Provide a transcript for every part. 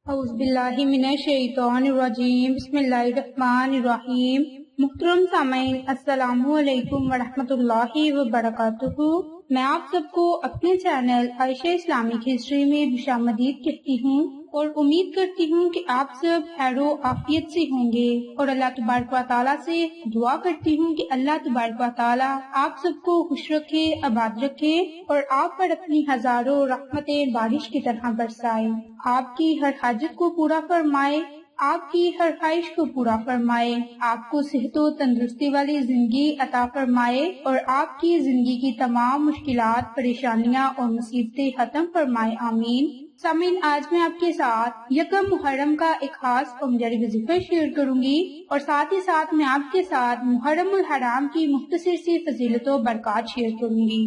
اعوذ باللہ من الشیطان الرجیم بسم اللہ الرحمن الرحیم۔ محترم سامعین، السلام علیکم ورحمۃ اللہ وبرکاتہ۔ میں آپ سب کو اپنے چینل عائشہ اسلامک ہسٹری میں خوش آمدید کہتی ہوں اور امید کرتی ہوں کہ آپ سب خیر و عافیت سے ہوں گے، اور اللہ تبارک و تعالیٰ سے دعا کرتی ہوں کہ اللہ تبارک و تعالیٰ آپ سب کو خوش رکھے، آباد رکھے اور آپ پر اپنی ہزاروں رحمتیں بارش کی طرح برسائے، آپ کی ہر حاجت کو پورا فرمائے، آپ کی ہر خواہش کو پورا فرمائے، آپ کو صحت و تندرستی والی زندگی عطا فرمائے اور آپ کی زندگی کی تمام مشکلات، پریشانیاں اور مصیبتیں ختم فرمائے، آمین۔ سامعین، آج میں آپ کے ساتھ یکم محرم کا ایک خاص اور مجری وظیفہ شیئر کروں گی، اور ساتھ ہی ساتھ میں آپ کے ساتھ محرم الحرام کی مختصر سی فضیلت و برکات شیئر کروں گی۔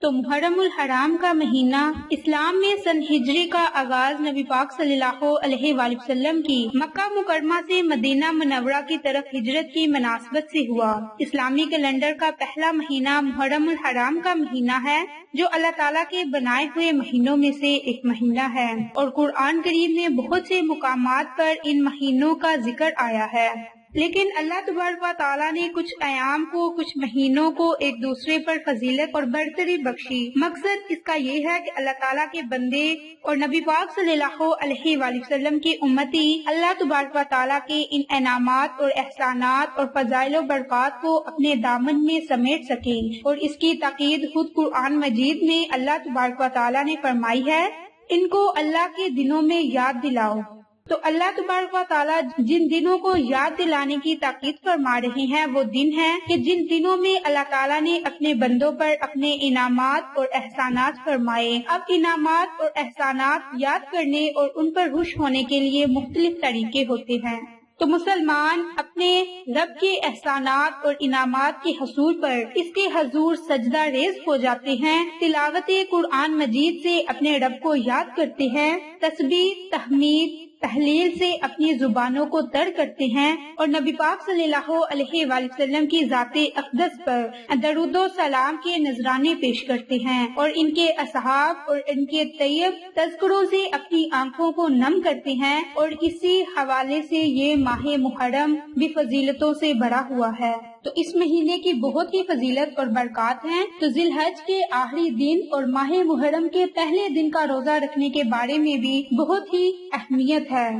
تو محرم الحرام کا مہینہ اسلام میں سن ہجری کا آغاز نبی پاک صلی اللہ علیہ وآلہ وسلم کی مکہ مکرمہ سے مدینہ منورہ کی طرف ہجرت کی مناسبت سے ہوا۔ اسلامی کیلنڈر کا پہلا مہینہ محرم الحرام کا مہینہ ہے، جو اللہ تعالیٰ کے بنائے ہوئے مہینوں میں سے ایک مہینہ ہے، اور قرآن کریم میں بہت سے مقامات پر ان مہینوں کا ذکر آیا ہے۔ لیکن اللہ تبارک و تعالیٰ نے کچھ ایام کو، کچھ مہینوں کو ایک دوسرے پر فضیلت اور برتری بخشی۔ مقصد اس کا یہ ہے کہ اللہ تعالیٰ کے بندے اور نبی پاک صلی اللہ علیہ وآلہ وسلم کی امتی اللہ تبارک و تعالیٰ کے ان انعامات اور احسانات اور فضائل و برکات کو اپنے دامن میں سمیٹ سکیں، اور اس کی تاکید خود قرآن مجید میں اللہ تبارک و تعالیٰ نے فرمائی ہے، ان کو اللہ کے دنوں میں یاد دلاؤ۔ تو اللہ تبارک و تعالیٰ جن دنوں کو یاد دلانے کی تاکید فرما رہے ہیں وہ دن ہیں کہ جن دنوں میں اللہ تعالیٰ نے اپنے بندوں پر اپنے انعامات اور احسانات فرمائے۔ اب انعامات اور احسانات یاد کرنے اور ان پر خوش ہونے کے لیے مختلف طریقے ہوتے ہیں، تو مسلمان اپنے رب کے احسانات اور انعامات کے حصول پر اس کے حضور سجدہ ریز ہو جاتے ہیں، تلاوت قرآن مجید سے اپنے رب کو یاد کرتے ہیں، تسبیح، تحمید، تحلیل سے اپنی زبانوں کو تر کرتے ہیں، اور نبی پاک صلی اللہ علیہ وآلہ وسلم کی ذات اقدس پر درود و سلام کے نذرانے پیش کرتے ہیں، اور ان کے اصحاب اور ان کے طیب تذکروں سے اپنی آنکھوں کو نم کرتے ہیں، اور اسی حوالے سے یہ ماہ محرم بھی فضیلتوں سے بھرا ہوا ہے۔ تو اس مہینے کی بہت ہی فضیلت اور برکات ہیں۔ تو ذی الحج کے آخری دن اور ماہ محرم کے پہلے دن کا روزہ رکھنے کے بارے میں بھی بہت ہی اہمیت ہے۔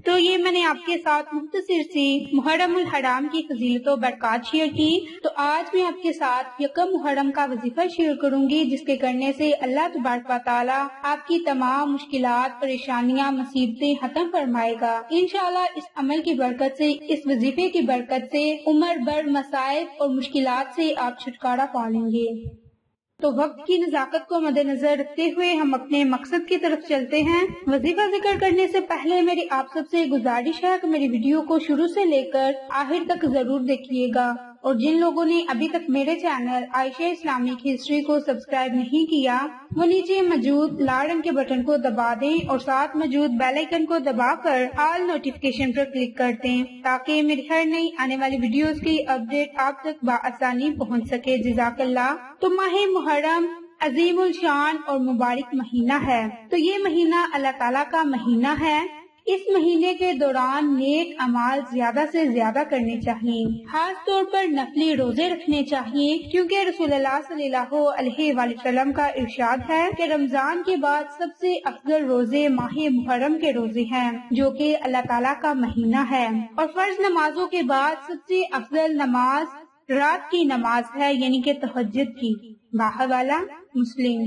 تو یہ میں نے آپ کے ساتھ مختصر سی محرم الحرام کی فضیلت و برکات شیئر کی۔ تو آج میں آپ کے ساتھ یکم محرم کا وظیفہ شیئر کروں گی، جس کے کرنے سے اللہ تبارک و تعالیٰ آپ کی تمام مشکلات، پریشانیاں، مصیبتیں ختم فرمائے گا۔ انشاءاللہ اس عمل کی برکت سے، اس وظیفے کی برکت سے عمر بھر مصائب اور مشکلات سے آپ چھٹکارا پا لیں گے۔ تو وقت کی نزاکت کو مد نظر رکھتے ہوئے ہم اپنے مقصد کی طرف چلتے ہیں۔ وظیفہ ذکر کرنے سے پہلے میری آپ سب سے گزارش ہے کہ میری ویڈیو کو شروع سے لے کر آخر تک ضرور دیکھیے گا، اور جن لوگوں نے ابھی تک میرے چینل عائشہ اسلامک ہسٹری کو سبسکرائب نہیں کیا، وہ نیچے موجود لال رنگ کے بٹن کو دبا دیں اور ساتھ موجود بیل آئیکن کو دبا کر آل نوٹیفیکیشن پر کلک کر دیں، تاکہ میری ہر نئی آنے والی ویڈیوز کی اپڈیٹ آپ تک بآسانی پہنچ سکے۔ جزاک اللہ۔ تو ماہ محرم عظیم الشان اور مبارک مہینہ ہے۔ تو یہ مہینہ اللہ تعالیٰ کا مہینہ ہے۔ اس مہینے کے دوران نیک اعمال زیادہ سے زیادہ کرنے چاہیے، خاص طور پر نفلی روزے رکھنے چاہیے، کیونکہ رسول اللہ صلی اللہ علیہ وآلہ وسلم کا ارشاد ہے کہ رمضان کے بعد سب سے افضل روزے ماہ محرم کے روزے ہیں، جو کہ اللہ تعالیٰ کا مہینہ ہے، اور فرض نمازوں کے بعد سب سے افضل نماز رات کی نماز ہے، یعنی کہ تہجد کی۔ باہوالا مسلم۔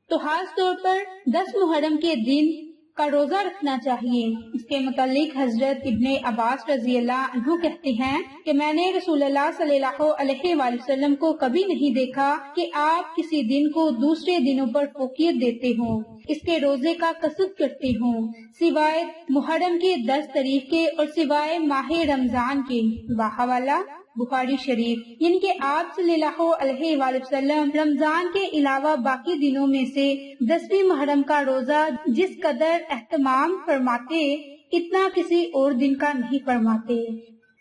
تو خاص طور پر 10 محرم کے دن کا روزہ رکھنا چاہیے۔ اس کے متعلق حضرت ابن عباس رضی اللہ عنہ کہتے ہیں کہ میں نے رسول اللہ صلی اللہ علیہ وآلہ وسلم کو کبھی نہیں دیکھا کہ آپ کسی دن کو دوسرے دنوں پر فوقیت دیتے ہوں، اس کے روزے کا قصد کرتے ہوں، سوائے محرم کے 10 تاریخ کے اور سوائے ماہ رمضان کے۔ باہوالا بخاری شریف۔ یعنی کہ آپ صلی اللہ علیہ وآلہ وسلم رمضان کے علاوہ باقی دنوں میں سے 10ویں محرم کا روزہ جس قدر اہتمام فرماتے، اتنا کسی اور دن کا نہیں فرماتے۔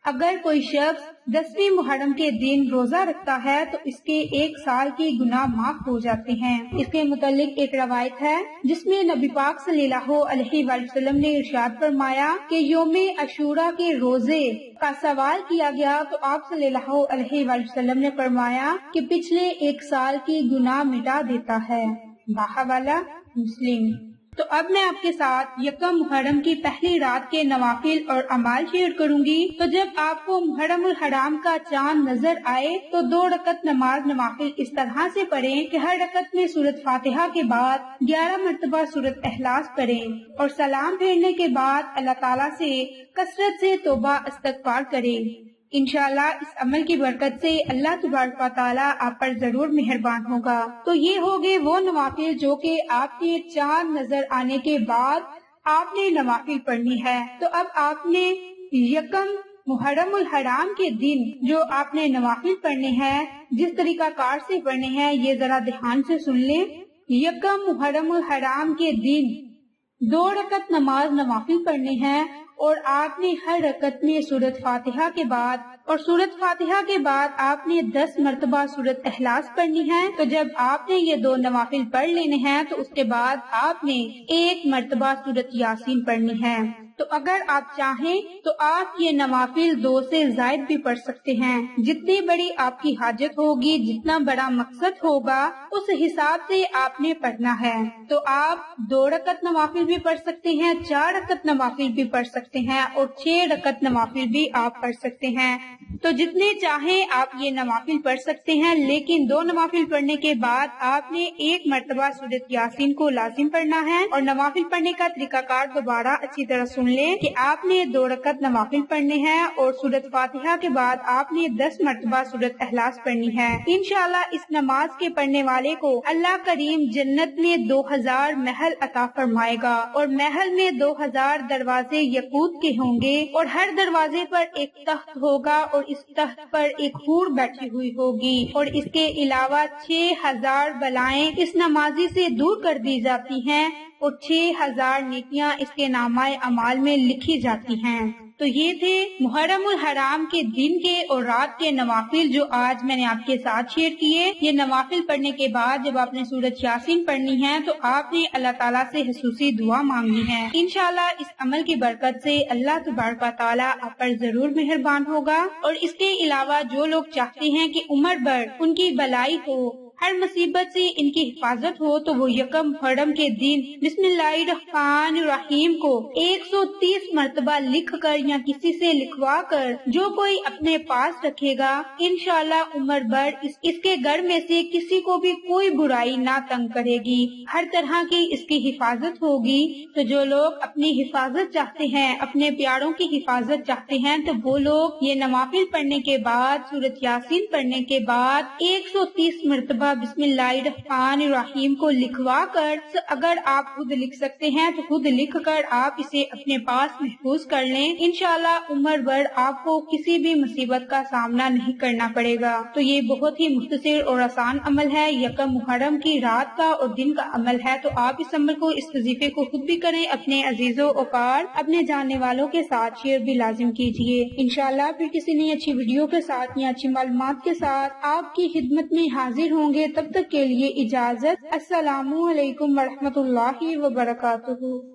اگر کوئی شخص 10ویں محرم کے دن روزہ رکھتا ہے تو اس کے 1 سال کے گناہ معاف ہو جاتے ہیں۔ اس کے متعلق ایک روایت ہے جس میں نبی پاک صلی اللہ علیہ وآلہ وسلم نے ارشاد فرمایا کہ یوم عاشورہ کے روزے کا سوال کیا گیا تو آپ صلی اللہ علیہ وآلہ وسلم نے فرمایا کہ پچھلے 1 سال کی گناہ مٹا دیتا ہے۔ بحوالہ مسلم۔ تو اب میں آپ کے ساتھ یکم محرم کی پہلی رات کے نوافل اور اعمال شیئر کروں گی۔ تو جب آپ کو محرم الحرام کا چاند نظر آئے تو 2 رکعت نماز نوافل اس طرح سے پڑھیں کہ ہر رکعت میں سورۃ فاتحہ کے بعد 11 مرتبہ سورۃ اخلاص پڑھیں اور سلام پھیرنے کے بعد اللہ تعالیٰ سے کثرت سے توبہ استغفار کریں۔ انشاءاللہ اس عمل کی برکت سے اللہ تبارک و تعالیٰ آپ پر ضرور مہربان ہوگا۔ تو یہ ہوگے وہ نوافل جو کہ آپ کے چاند نظر آنے کے بعد آپ نے نوافل پڑھنی ہے۔ تو اب آپ نے یکم محرم الحرام کے دن جو آپ نے نوافل پڑھنے ہیں جس طریقہ کار سے پڑھنے ہیں یہ ذرا دھیان سے سن لیں۔ یکم محرم الحرام کے دن 2 رکعت نماز نوافل پڑھنے ہیں اور آپ نے ہر رکعت میں سورۃ فاتحہ کے بعد اور سورۃ فاتحہ کے بعد آپ نے 10 مرتبہ سورۃ اخلاص پڑھنی ہے۔ تو جب آپ نے یہ 2 نوافل پڑھ لینے ہیں تو اس کے بعد آپ نے 1 مرتبہ سورۃ یاسین پڑھنی ہے۔ تو اگر آپ چاہیں تو آپ یہ نوافل 2 سے زائد بھی پڑھ سکتے ہیں۔ جتنی بڑی آپ کی حاجت ہوگی، جتنا بڑا مقصد ہوگا اس حساب سے آپ نے پڑھنا ہے۔ تو آپ 2 رکعت نوافل بھی پڑھ سکتے ہیں، 4 رکعت نوافل بھی پڑھ سکتے ہیں اور 6 رکعت نوافل بھی آپ پڑھ سکتے ہیں۔ تو جتنے چاہیں آپ یہ نوافل پڑھ سکتے ہیں، لیکن 2 نوافل پڑھنے کے بعد آپ نے 1 مرتبہ سورۃ یاسین کو لازم پڑھنا ہے۔ اور نوافل پڑھنے کا طریقہ کار دوبارہ اچھی طرح سن لیں کہ آپ نے 2 رکعت نوافل پڑھنے ہیں اور سورۃ فاتحہ کے بعد آپ نے 10 مرتبہ سورۃ اخلاص پڑھنی ہے۔ انشاءاللہ اس نماز کے پڑھنے والے کو اللہ کریم جنت میں 2000 محل عطا فرمائے گا اور محل میں 2000 دروازے یاقوت کے ہوں گے اور ہر دروازے پر ایک تخت ہوگا اور اس تخت پر ایک حور بیٹھی ہوئی ہوگی اور اس کے علاوہ 6000 بلائیں اس نمازی سے دور کر دی جاتی ہیں اور 6000 نیکیاں اس کے نامہ اعمال میں لکھی جاتی ہیں۔ تو یہ تھے محرم الحرام کے دن کے اور رات کے نوافل جو آج میں نے آپ کے ساتھ شیئر کیے۔ یہ نوافل پڑھنے کے بعد جب آپ نے سورۃ یاسین پڑھنی ہے تو آپ نے اللہ تعالیٰ سے خصوصی دعا مانگنی ہے۔ انشاءاللہ اس عمل کی برکت سے اللہ تبارک و تعالیٰ آپ پر ضرور مہربان ہوگا۔ اور اس کے علاوہ جو لوگ چاہتے ہیں کہ عمر بھر ان کی بھلائی ہو، ہر مصیبت سے ان کی حفاظت ہو، تو وہ یکم محرم کے دن بسم اللہ الرحمن الرحیم کو 130 مرتبہ لکھ کر یا کسی سے لکھوا کر جو کوئی اپنے پاس رکھے گا، انشاءاللہ عمر بھر اس کے گھر میں سے کسی کو بھی کوئی برائی نہ تنگ کرے گی، ہر طرح کی اس کی حفاظت ہوگی۔ تو جو لوگ اپنی حفاظت چاہتے ہیں، اپنے پیاروں کی حفاظت چاہتے ہیں، تو وہ لوگ یہ نوافل پڑھنے کے بعد سورۃ یاسین پڑھنے کے بعد 130 مرتبہ بسم اللہ الرحمن الرحیم کو لکھوا کر، اگر آپ خود لکھ سکتے ہیں تو خود لکھ کر آپ اسے اپنے پاس محفوظ کر لیں۔ انشاءاللہ عمر بھر آپ کو کسی بھی مصیبت کا سامنا نہیں کرنا پڑے گا۔ تو یہ بہت ہی مختصر اور آسان عمل ہے، یکم محرم کی رات کا اور دن کا عمل ہے۔ تو آپ اس عمل کو، اس وظیفے کو خود بھی کریں، اپنے عزیزوں اوقار، اپنے جاننے والوں کے ساتھ شیئر بھی لازم کیجیے۔ انشاءاللہ پھر کسی نئی اچھی ویڈیو کے ساتھ یا اچھی معلومات کے ساتھ آپ کی خدمت میں حاضر ہوں گے۔ تب تک کے لیے اجازت۔ السلام علیکم ورحمۃ اللہ وبرکاتہ۔